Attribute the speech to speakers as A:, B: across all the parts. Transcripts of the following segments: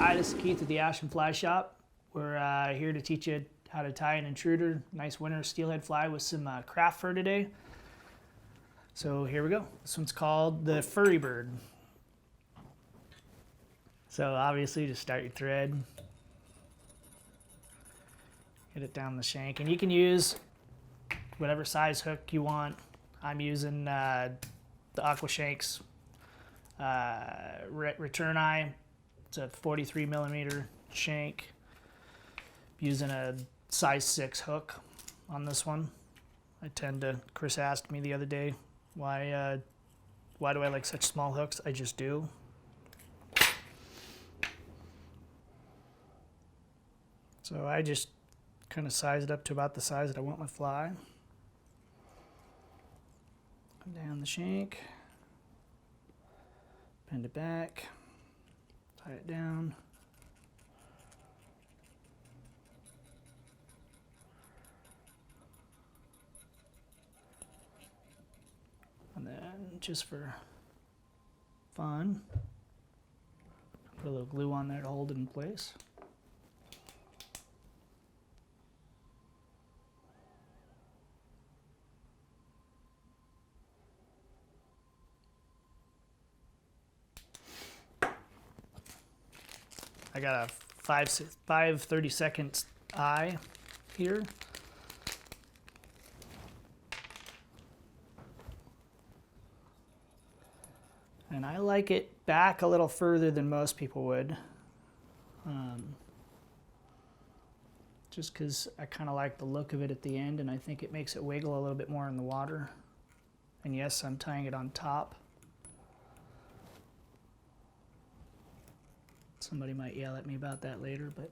A: Hi, this is Keith at the Ashland Fly Shop. We're here to teach you how to tie an intruder, nice winter steelhead fly with some craft fur today. So here we go. This one's called the Furry bird. So obviously just start your thread, get it down the shank, and you can use whatever size hook you want. I'm using the Aqua Shanks return eye. It's a 43 millimeter shank. Using a size 6 hook on this one. Chris asked me the other day, why do I like such small hooks? I just do. So I just kind of size it up to about the size that I want my fly. Come down the shank, bend it back, tie it down. And then just for fun, put a little glue on there to hold it in place. I got a 5 30-second eye here. And I like it back a little further than most people would. Just because I kind of like the look of it at the end, and I think it makes it wiggle a little bit more in the water. And yes, I'm tying it on top. Somebody might yell at me about that later, but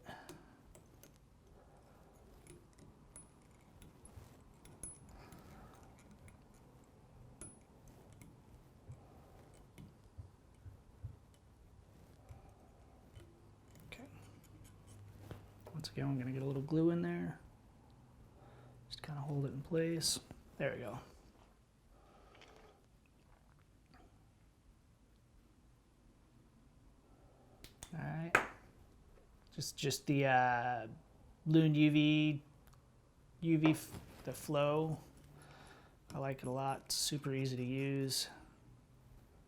A: okay. Once again, I'm going to get a little glue in there. Just kind of hold it in place. There we go. All right, just the Loon UV, the flow. I like it a lot. It's super easy to use.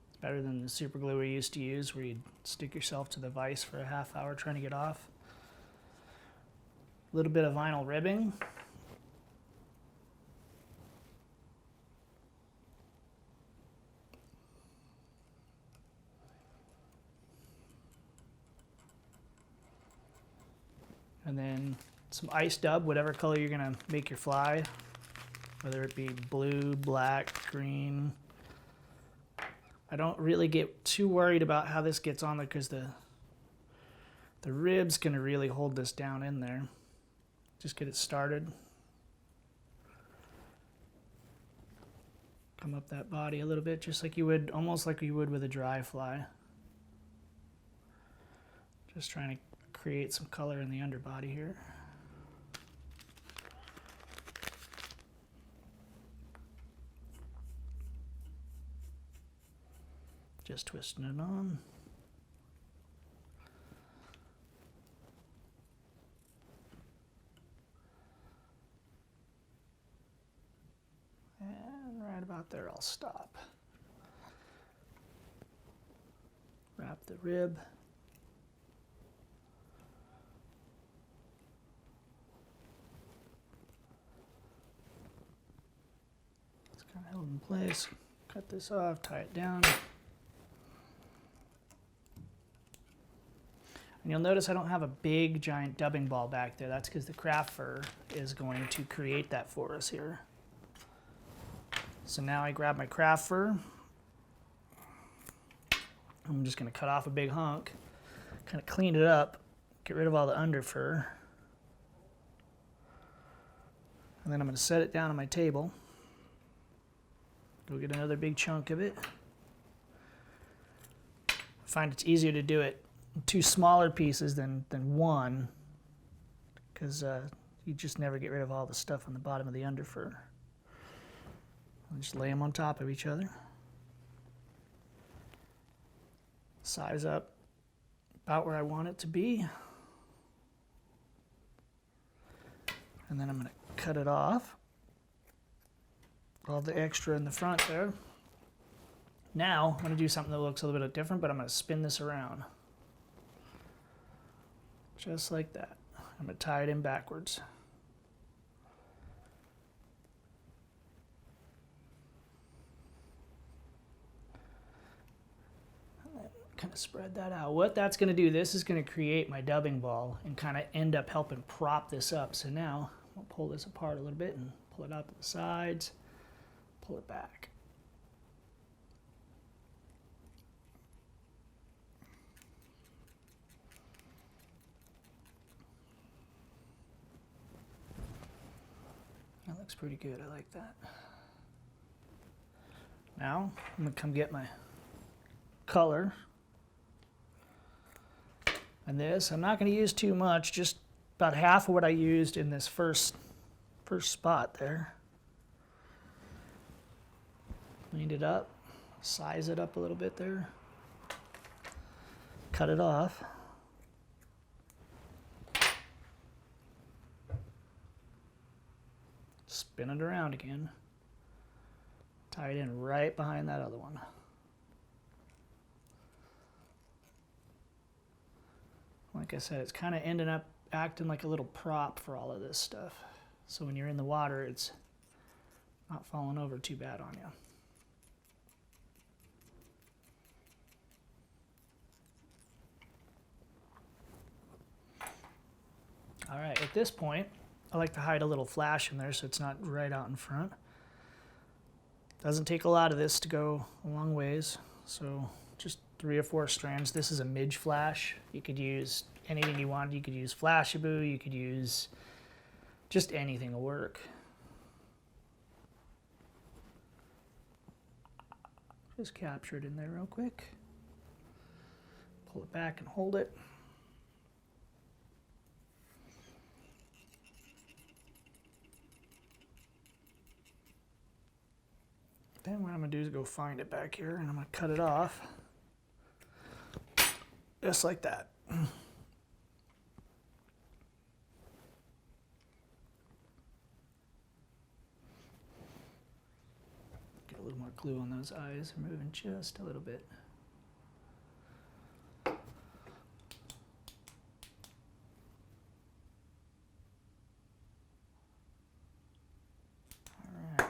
A: It's better than the super glue we used to use, where you'd stick yourself to the vise for a half hour trying to get off. A little bit of vinyl ribbing. And then some ice dub, whatever color you're gonna make your fly, whether it be blue, black, green. I don't really get too worried about how this gets on there because the rib's gonna really hold this down in there. Just get it started. Come up that body a little bit, just like you would, almost like you would with a dry fly. Just trying to create some color in the underbody here. Just twisting it on. And right about there, I'll stop. Wrap the rib. Kind of held in place. Cut this off, tie it down. And you'll notice I don't have a big giant dubbing ball back there. That's because the craft fur is going to create that for us here. So now I grab my craft fur. I'm just going to cut off a big hunk, kind of clean it up, get rid of all the under fur. And then I'm going to set it down on my table. Go get another big chunk of it. I find it's easier to do it in 2 smaller pieces than one, because you just never get rid of all the stuff on the bottom of the under fur. I'll just lay them on top of each other. Size up about where I want it to be. And then I'm going to cut it off. All the extra in the front there. Now I'm going to do something that looks a little bit different, but I'm going to spin this around. Just like that. I'm going to tie it in backwards. Kind of spread that out. What that's going to do, this is going to create my dubbing ball and kind of end up helping prop this up. So now I'll pull this apart a little bit and pull it out to the sides, pull it back. That looks pretty good. I like that. Now I'm going to come get my color. And this, I'm not going to use too much, just about half of what I used in this first spot there. Cleaned it up, size it up a little bit there, cut it off. Spin it around again, tie it in right behind that other one. Like I said, it's kind of ending up acting like a little prop for all of this stuff. So when you're in the water, it's not falling over too bad on you. All right, at this point, I like to hide a little flash in there so it's not right out in front. Doesn't take a lot of this to go a long ways, so just 3 or 4 strands. This is a midge flash. You could use anything you want. You could use Flashaboo. You could use just anything will work. Just capture it in there real quick. Pull it back and hold it. Then what I'm going to do is go find it back here and I'm going to cut it off. Just like that. Get a little more glue on those eyes, removing just a little bit. All right,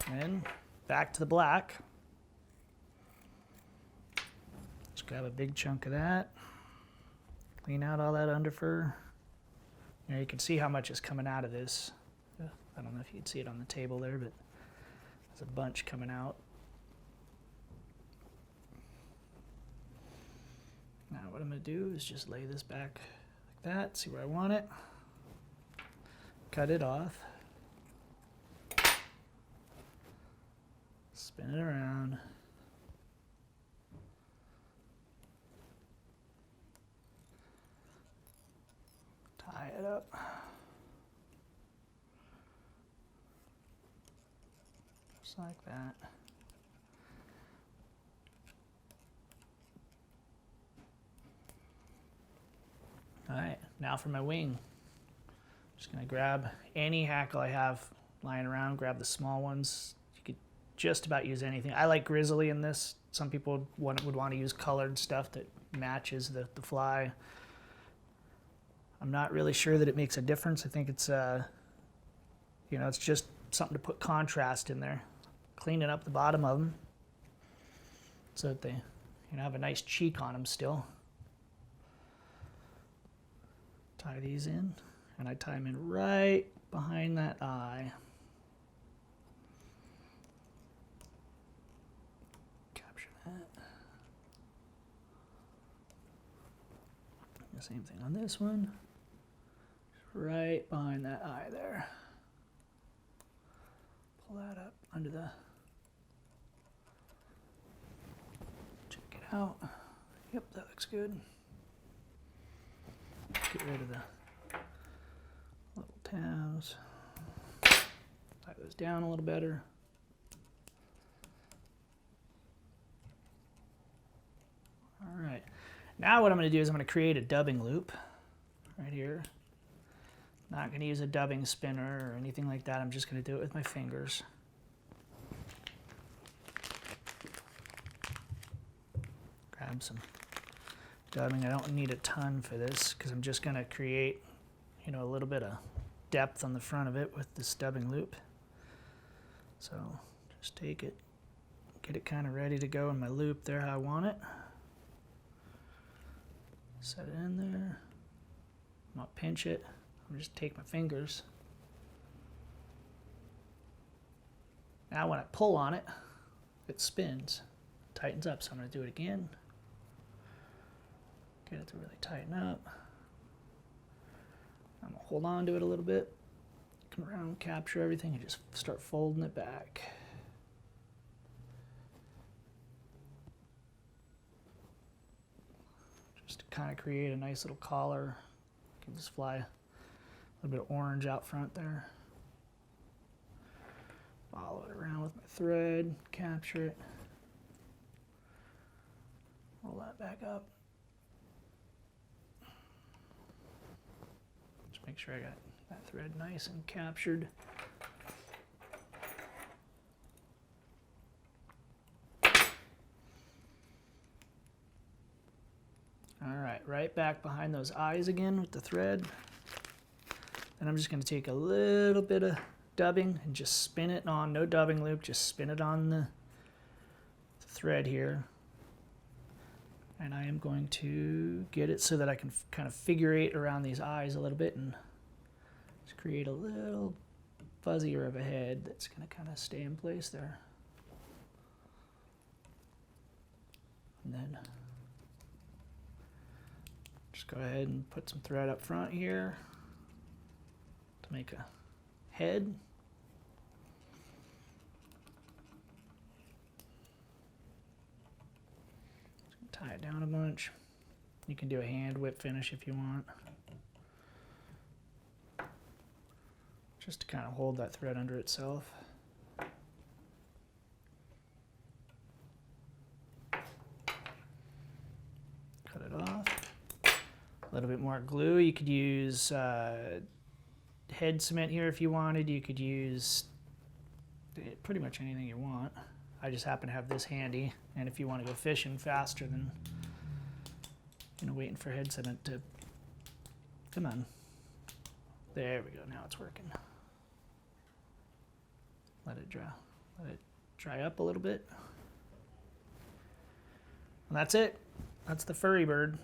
A: then back to the black. Just grab a big chunk of that. Clean out all that under fur. You know, you can see how much is coming out of this. I don't know if you can see it on the table there, but there's a bunch coming out. Now what I'm going to do is just lay this back like that, see where I want it. Cut it off. Spin it around. Tie it up. Just like that. All right, now for my wing. Just gonna grab any hackle I have lying around, grab the small ones. You could just about use anything. I like grizzly in this. Some people would want to use colored stuff that matches the fly. I'm not really sure that it makes a difference. I think it's, you know, it's just something to put contrast in there. Cleaning up the bottom of them so that they, you know, have a nice cheek on them still. Tie these in, and I tie them in right behind that eye. Capture that. The same thing on this one. Right behind that eye there. Pull that up under the... Check it out. Yep, that looks good. Get rid of the little tabs. Tie those down a little better. All right. Now what I'm going to do is I'm going to create a dubbing loop right here. Not going to use a dubbing spinner or anything like that. I'm just going to do it with my fingers. Grab some dubbing. I don't need a ton for this because I'm just going to create, you know, a little bit of depth on the front of it with this dubbing loop. So just take it, get it kind of ready to go in my loop there how I want it. Set it in there. I'm going to pinch it. I'm just take my fingers. Now when I pull on it, it spins, tightens up. So I'm going to do it again. Get it to really tighten up. I'm going to hold on to it a little bit. Come around, capture everything, and just start folding it back. Just to kind of create a nice little collar. You can just fly a little bit of orange out front there. Follow it around with my thread, capture it. Roll that back up. Just make sure I got that thread nice and captured. All right back behind those eyes again with the thread. And I'm just going to take a little bit of dubbing and just spin it on, no dubbing loop, just spin it on the thread here. And I am going to get it so that I can kind of figure eight around these eyes a little bit and just create a little fuzzier of a head that's going to kind of stay in place there. And then just go ahead and put some thread up front here to make a head. Tie it down a bunch. You can do a hand whip finish if you want. Just to kind of hold that thread under itself. Cut it off. A little bit more glue. You could use head cement here if you wanted. You could use pretty much anything you want. I just happen to have this handy, and if you want to go fishing faster than, you know, waiting for head cement to come on. There we go. Now it's working. Let it dry. Let it dry up a little bit. And that's it. That's the furry bird.